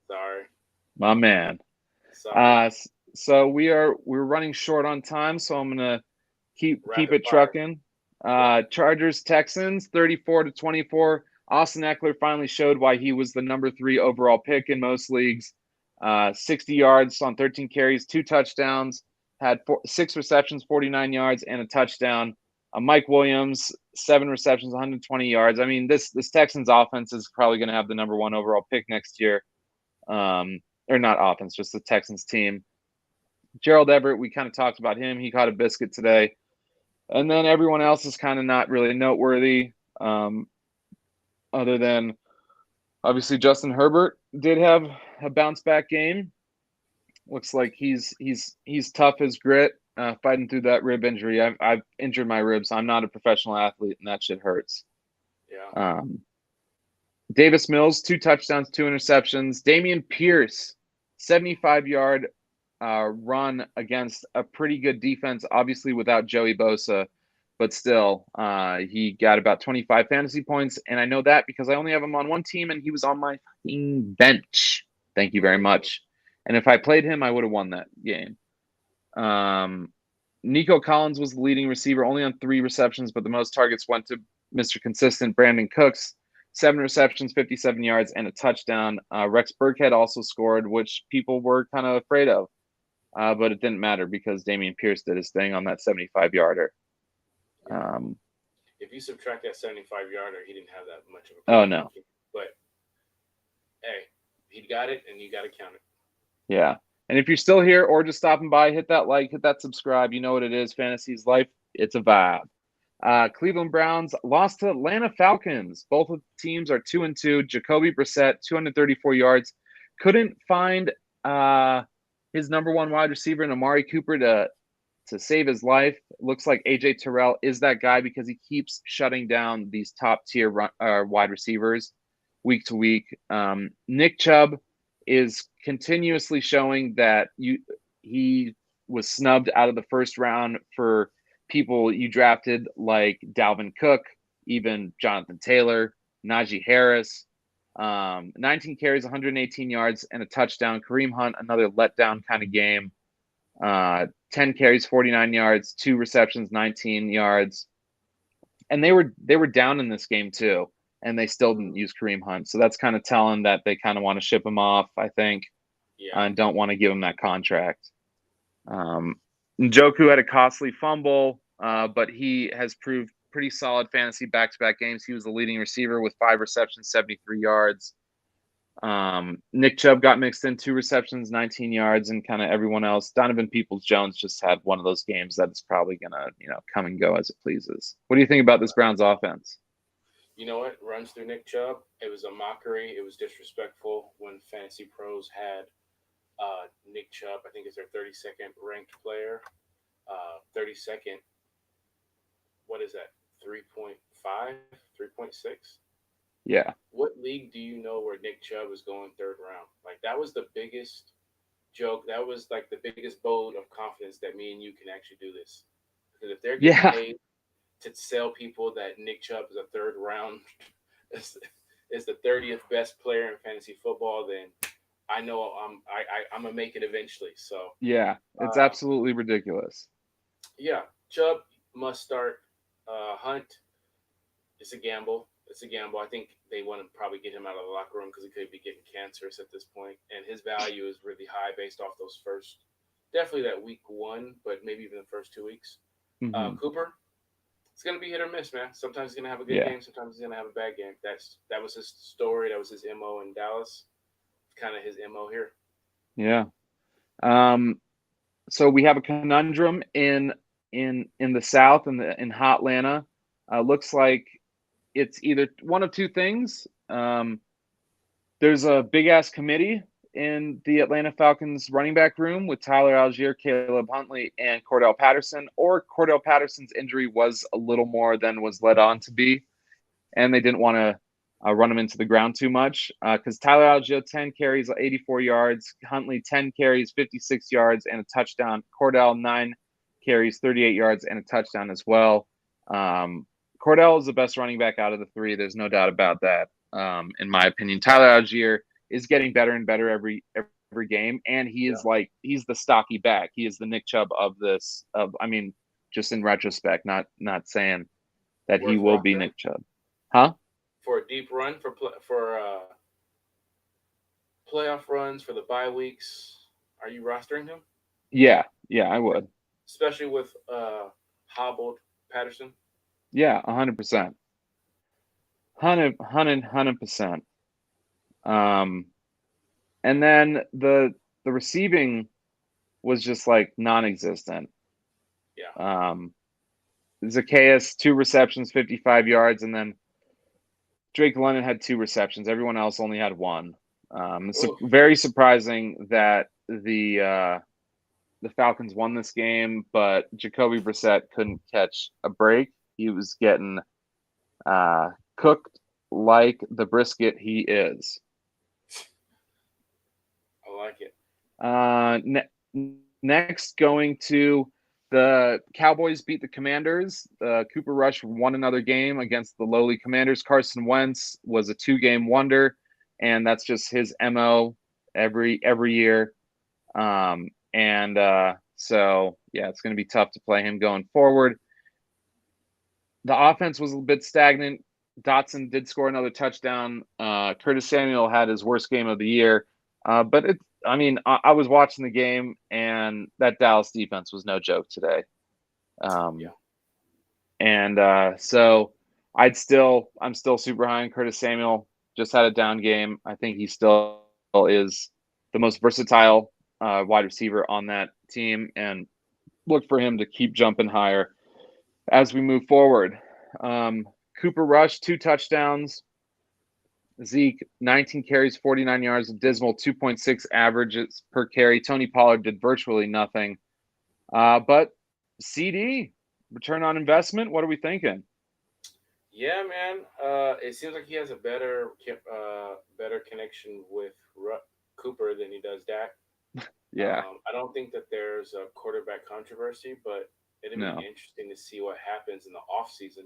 Sorry. My man. Sorry. So we're running short on time, so I'm gonna keep it trucking. Chargers Texans 34-24. Austin Eckler finally showed why he was the number 3 overall pick in most leagues. 60 yards on 13 carries, 2 touchdowns, had 6 receptions, 49 yards, and a touchdown. Mike Williams, 7 receptions, 120 yards. I mean, this Texans offense is probably going to have the number 1 overall pick next year. Or not offense, just the Texans team. Gerald Everett, we kind of talked about him. He caught a biscuit today. And then everyone else is kind of not really noteworthy, other than obviously Justin Herbert did have a bounce back game. Looks like he's tough as grit, fighting through that rib injury. I've injured my ribs. I'm not a professional athlete, and that shit hurts. Yeah. Davis Mills, 2 touchdowns, 2 interceptions. Dameon Pierce, 75-yard run against a pretty good defense, obviously without Joey Bosa, but still, he got about 25 fantasy points, and I know that because I only have him on one team, and he was on my fucking bench. Thank you very much. And if I played him, I would have won that game. Nico Collins was the leading receiver, only on 3 receptions, but the most targets went to Mr. Consistent Brandon Cooks. 7 receptions, 57 yards, and a touchdown. Rex Burkhead also scored, which people were kind of afraid of. But it didn't matter because Dameon Pierce did his thing on that 75-yarder. Yeah. If you subtract that 75-yarder, he didn't have that much of a Oh, no. But, hey, he got it, and you got to count it. Yeah. And if you're still here or just stopping by, hit that like, hit that subscribe. You know what it is. Fantasy's life. It's a vibe. Cleveland Browns lost to Atlanta Falcons. Both of the teams are 2-2. Jacoby Brissett, 234 yards. Couldn't find his number 1 wide receiver in Amari Cooper to save his life. It looks like AJ Terrell is that guy because he keeps shutting down these top tier wide receivers week to week. Nick Chubb is continuously showing that he was snubbed out of the first round for people you drafted like Dalvin Cook, even Jonathan Taylor, Najee Harris. 19 carries, 118 yards, and a touchdown. Kareem Hunt, another letdown kind of game. 10 carries, 49 yards, 2 receptions, 19 yards. And they were down in this game too, and they still didn't use Kareem Hunt. So that's kind of telling that they kind of want to ship him off, I think, and don't want to give him that contract. Njoku had a costly fumble, but he has proved pretty solid fantasy back-to-back games. He was the leading receiver with 5 receptions, 73 yards. Nick Chubb got mixed in, 2 receptions, 19 yards, and kind of everyone else. Donovan Peoples-Jones just had one of those games that is probably going to, come and go as it pleases. What do you think about this Browns offense? You know what? Runs through Nick Chubb. It was a mockery. It was disrespectful when Fantasy Pros had Nick Chubb. I think it's their 32nd ranked player. 32nd. What is that? 3.5? 3.6? Yeah. What league do you know where Nick Chubb is going 3rd round? Like, that was the biggest joke. That was like the biggest boat of confidence that me and you can actually do this. Because if they're getting Yeah. paid to sell people that Nick Chubb is a third round, is the 30th best player in fantasy football, then I know I'm gonna make it eventually. So Yeah. It's uh, absolutely ridiculous. yeah, Chubb must start. Hunt, it's a gamble. It's a gamble. I think they want to probably get him out of the locker room because he could be getting cancerous at this point, and his value is really high based off those first, definitely that week one, but maybe even the first 2 weeks. Hmm. Cooper, it's gonna be hit or miss, man. Sometimes he's gonna have a good Yeah. game. Sometimes he's gonna have a bad game. That was his story. That was his mo in Dallas. Kind of his mo here. Yeah. Um, so we have a conundrum in the South in hot Atlanta. Looks like it's either one of two things. There's a big ass committee in the Atlanta Falcons running back room with Tyler Algier, Caleb Huntley, and Cordell Patterson. Or Cordell Patterson's injury was a little more than was led on to be, and they didn't want to run him into the ground too much because Tyler Algier 10 carries, 84 yards, Huntley 10 carries, 56 yards, and a touchdown. Cordell 9 carries, 38 yards, and a touchdown as well. Cordell is the best running back out of the three. There's no doubt about that, in my opinion. Tyler Algier is getting better and better every game, and he is Yeah. he's the stocky back. He is the Nick Chubb of this. Just in retrospect, not saying that he Worth will be rostering Nick Chubb, huh? for a deep run for playoff runs for the bye weeks. Are you rostering him, Yeah, I would. especially with hobbled Patterson? Yeah, 100%. 100%. Um, and then the receiving was just like non-existent. Yeah. Zacchaeus 2 receptions, 55 yards, and then Drake London had 2 receptions. Everyone else only had one. It's Oof. very surprising that the Falcons won this game, but Jacoby Brissett couldn't catch a break. He was getting cooked like the brisket he is. I like it. Next, going to the Cowboys beat the Commanders. Cooper Rush won another game against the lowly Commanders. Carson Wentz was a 2-game wonder, and that's just his MO every year. So yeah, it's going to be tough to play him going forward. The offense was a bit stagnant. Dotson did score another touchdown. Curtis Samuel had his worst game of the year. But I was watching the game, and that Dallas defense was no joke today. Yeah. So I'm still super high on Curtis Samuel. Just had a down game. I think he still is the most versatile wide receiver on that team, and look for him to keep jumping higher as we move forward. Cooper Rush, 2 touchdowns. Zeke, 19 carries, 49 yards, a dismal 2.6 averages per carry. Tony Pollard did virtually nothing. But CD, return on investment, what are we thinking? Yeah, man. It seems like he has a better connection with Cooper than he does Dak. Yeah. I don't think that there's a quarterback controversy, but it'll No. be interesting to see what happens in the offseason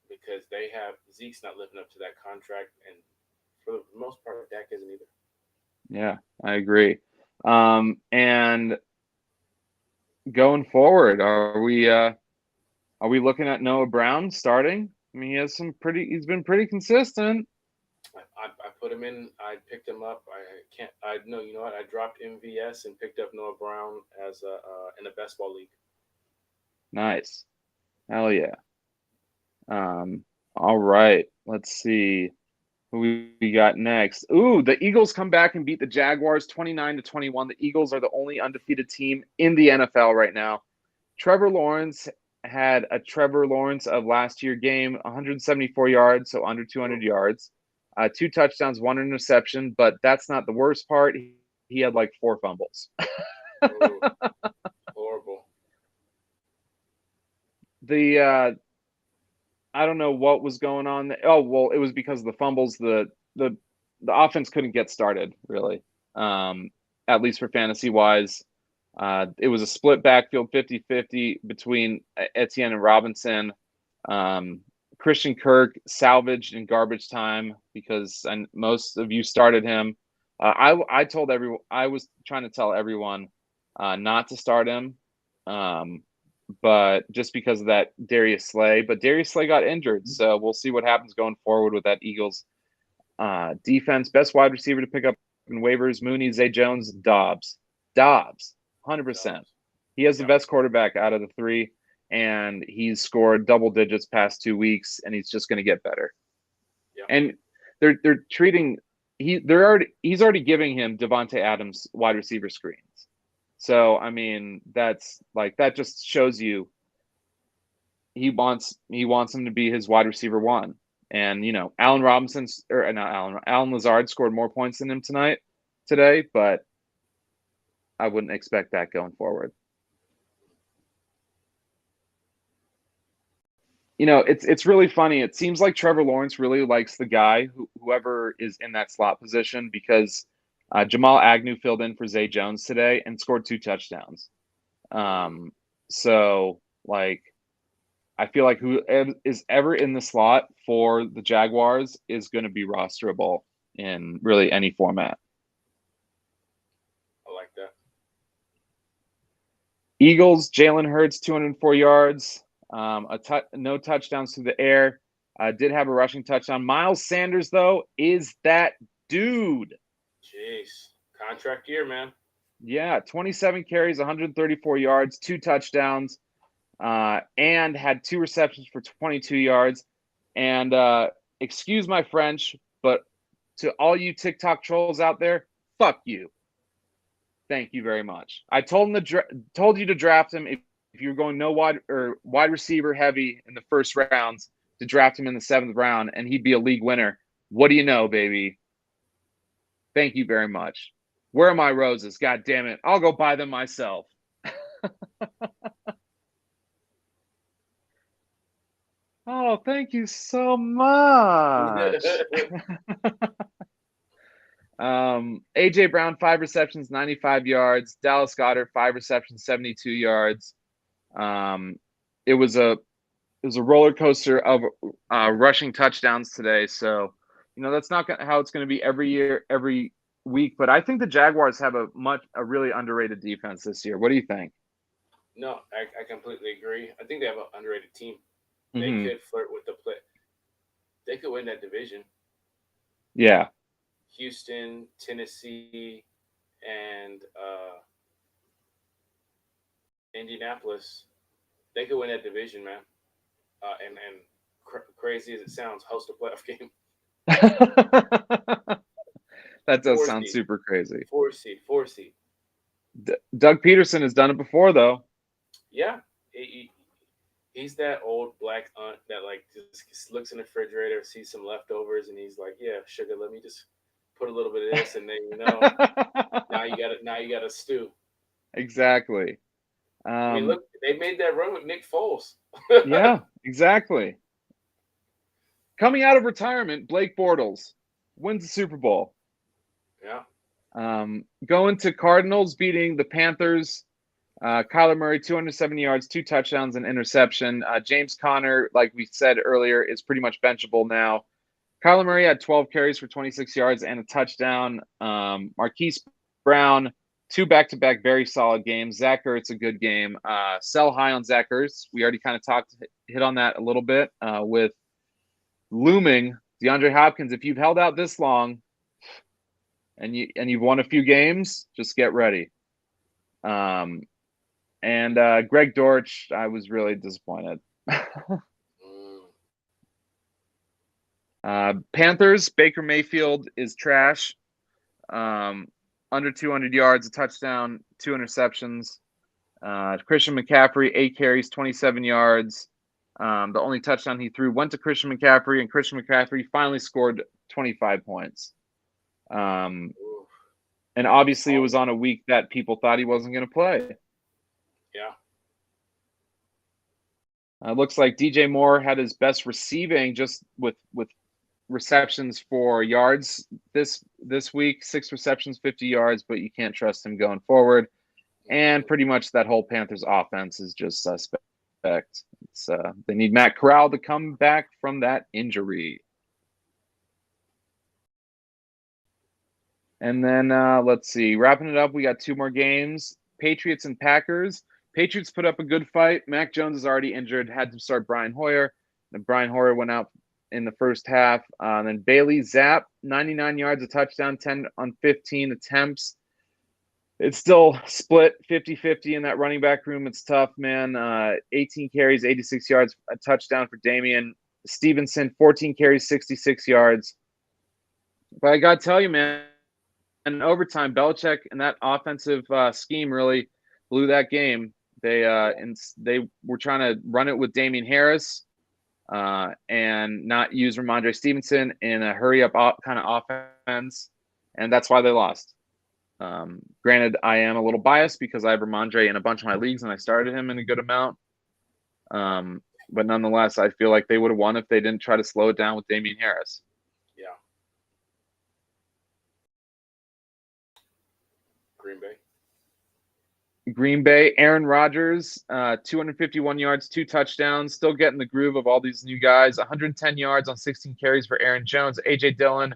because Zeke's not living up to that contract, and for the most part, Dak isn't either. Yeah, I agree. And going forward, are we looking at Noah Brown starting? I mean, he's been pretty consistent. I put him in. I picked him up. I can't. I know. You know what? I dropped MVS and picked up Noah Brown as in a best ball league. Nice. Hell yeah. All right. Let's see who we got next. Ooh, the Eagles come back and beat the Jaguars 29-21. The Eagles are the only undefeated team in the NFL right now. Trevor Lawrence had a Trevor Lawrence of last year game, 174 yards, so under 200 yards, 2 touchdowns, 1 interception. But that's not the worst part. He had like 4 fumbles. Ooh, horrible. I don't know what was going on. Oh, well, it was because of the fumbles. The offense couldn't get started, really. At least for fantasy wise. It was a split backfield 50-50 between Etienne and Robinson. Christian Kirk salvaged in garbage time because most of you started him. I told everyone, I was trying to tell everyone not to start him, but just because of that Darius Slay. But Darius Slay got injured, so we'll see what happens going forward with that Eagles defense. Best wide receiver to pick up in waivers: Mooney, Zay Jones, Dobbs, 100%. He has the best quarterback out of the three, and he's scored double digits past 2 weeks, and he's just going to get better. Yeah. And they're treating he's already giving him Devontae Adams wide receiver screens. So I mean, that just shows you he wants him to be his wide receiver one. And Allen Lazard scored more points than him today, but I wouldn't expect that going forward. It's really funny. It seems like Trevor Lawrence really likes the guy, whoever is in that slot position, because Jamal Agnew filled in for Zay Jones today and scored 2 touchdowns. So I feel like who is ever in the slot for the Jaguars is going to be rosterable in really any format. I like that. Eagles, Jalen Hurts, 204 yards, no touchdowns through the air. Did have a rushing touchdown. Miles Sanders, though, is that dude. Jeez. Contract year, man. Yeah, 27 carries, 134 yards, 2 touchdowns, and had 2 receptions for 22 yards. And excuse my French, but to all you TikTok trolls out there, fuck you. Thank you very much. I told you to draft him if you're going wide receiver heavy in the first rounds, to draft him in the 7th round, and he'd be a league winner. What do you know, baby? Thank you very much. Where are my roses? God damn it. I'll go buy them myself. Oh, thank you so much. AJ Brown, 5 receptions, 95 yards. Dallas Goedert, 5 receptions, 72 yards. It was a roller coaster of rushing touchdowns today. So, that's not how it's going to be every week. But I think the Jaguars have a really underrated defense this year. What do you think? No, I completely agree. I think they have an underrated team. They could flirt with the play. They could win that division. Yeah. Houston, Tennessee, and Indianapolis. They could win that division, man. And crazy as it sounds, host a playoff game. That does sound super crazy. 4 seed. Doug Peterson has done it before, though. Yeah. He's that old black aunt that just looks in the refrigerator, sees some leftovers, and he's like, "Yeah, sugar, let me just put a little bit of this," and then now you got a stew. Exactly. I mean, look, they made that run with Nick Foles. Yeah, exactly. Coming out of retirement, Blake Bortles wins the Super Bowl. Yeah. Going to Cardinals, beating the Panthers. Kyler Murray, 207 yards, 2 touchdowns, and interception. James Conner, like we said earlier, is pretty much benchable now. Kyler Murray had 12 carries for 26 yards and a touchdown. Marquise Brown, 2 back-to-back very solid games. Zach Ertz, a good game. Sell high on Zach Ertz. We already kind of hit on that a little bit with looming DeAndre Hopkins. If you've held out this long and you've won a few games, just get ready. And Greg Dortch, I was really disappointed. Panthers, Baker Mayfield is trash. Under 200 yards, a touchdown, 2 interceptions. Christian McCaffrey, 8 carries, 27 yards. The only touchdown he threw went to Christian McCaffrey, and Christian McCaffrey finally scored 25 points. And obviously it was on a week that people thought he wasn't going to play. Yeah. Looks like DJ Moore had his best receiving just with receptions for yards this week. 6 receptions, 50 yards, but you can't trust him going forward. And pretty much that whole Panthers offense is just suspect. It's, they need Matt Corral to come back from that injury. And then let's see. Wrapping it up, we got 2 more games. Patriots and Packers. Patriots put up a good fight. Mac Jones is already injured. Had to start Brian Hoyer. And Brian Hoyer went out in the first half. Then Bailey Zapp, 99 yards, a touchdown, 10 on 15 attempts. It's still split 50-50 in that running back room. It's tough, man. 18 carries, 86 yards, a touchdown for Damian Stevenson, 14 carries, 66 yards. But I got to tell you, man, in overtime, Belichick and that offensive scheme really blew that game. They were trying to run it with Damian Harris and not use Ramondre Stevenson in a hurry-up kind of offense, and that's why they lost. Granted, I am a little biased because I have Ramondre in a bunch of my leagues and I started him in a good amount. But nonetheless, I feel like they would have won if they didn't try to slow it down with Damian Harris. Yeah. Green Bay, Aaron Rodgers, 251 yards, 2 touchdowns, still getting the groove of all these new guys. 110 yards on 16 carries for Aaron Jones. A.J. Dillon,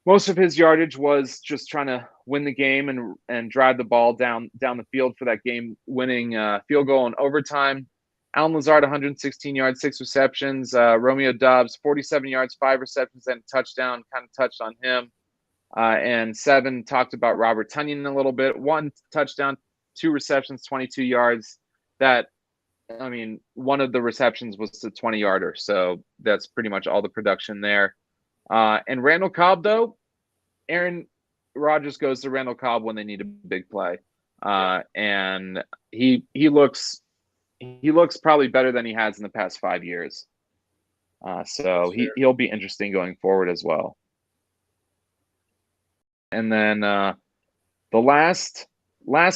most of his yardage was just trying to win the game and drive the ball down the field for that game-winning field goal in overtime. Alan Lazard, 116 yards, 6 receptions. Romeo Doubs, 47 yards, 5 receptions, and a touchdown. Kind of touched on him. And 7 talked about Robert Tonyan a little bit. 1 touchdown, 2 receptions, 22 yards. One of the receptions was a 20-yarder. So that's pretty much all the production there. And Randall Cobb, though, Aaron Rodgers goes to Randall Cobb when they need a big play. And he looks probably better than he has in the past 5 years. So he'll be interesting going forward as well. And then the last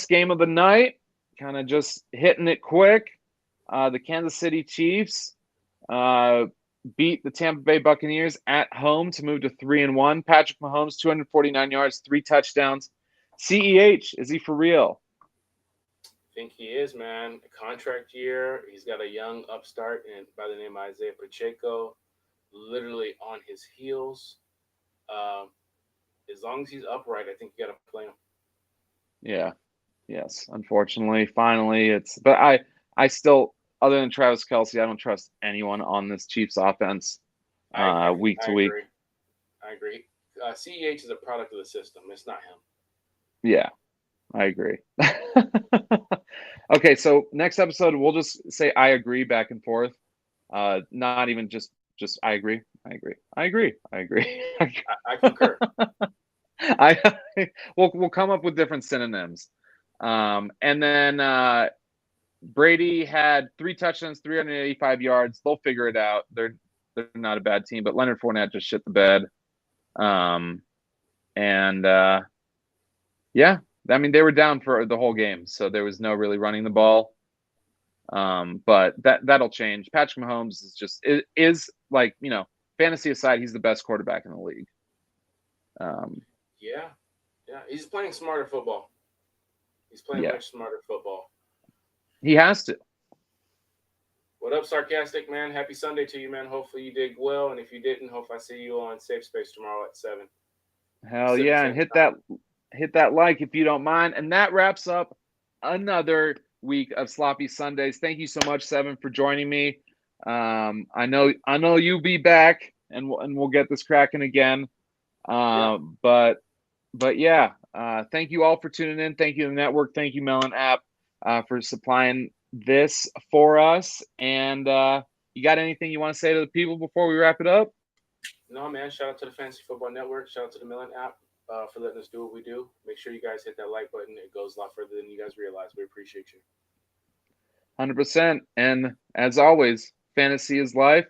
game of the night, kind of just hitting it quick. The Kansas City Chiefs beat the Tampa Bay Buccaneers at home to move to 3-1. Patrick Mahomes, 249 yards, 3 touchdowns. CEH, is he for real? I think he is, man. A contract year. He's got a young upstart by the name of Isaiah Pacheco, literally on his heels. As long as he's upright, I think you got to play him. Yeah. Yes. Unfortunately, finally, but I still, other than Travis Kelce, I don't trust anyone on this Chiefs offense week to week. I agree. CEH is a product of the system. It's not him. Yeah, I agree. Okay, so next episode, we'll just say I agree back and forth. Not even just I agree. I concur. We'll come up with different synonyms. And then Brady had 3 touchdowns, 385 yards. They'll figure it out. They're not a bad team, but Leonard Fournette just shit the bed. They were down for the whole game, so there was no really running the ball. But that'll change. Patrick Mahomes is like, fantasy aside, he's the best quarterback in the league. Yeah. He's playing smarter football. He's playing much smarter football. He has to. What up, Sarcastic man? Happy Sunday to you, man. Hopefully you did well, and if you didn't, hope I see you on Safe Space tomorrow at 7. Hell yeah, and hit that like if you don't mind. And that wraps up another week of Sloppy Sundays. Thank you so much, Seven, for joining me. I know you'll be back, and we'll get this cracking again. But yeah, thank you all for tuning in. Thank you to the network. Thank you, Melon App, for supplying this for us. And you got anything you want to say to the people before we wrap it up? No, man. Shout out to the Fantasy Football Network. Shout out to the Melon App for letting us do what we do. Make sure you guys hit that like button. It goes a lot further than you guys realize. We appreciate you. 100%. And as always, fantasy is life.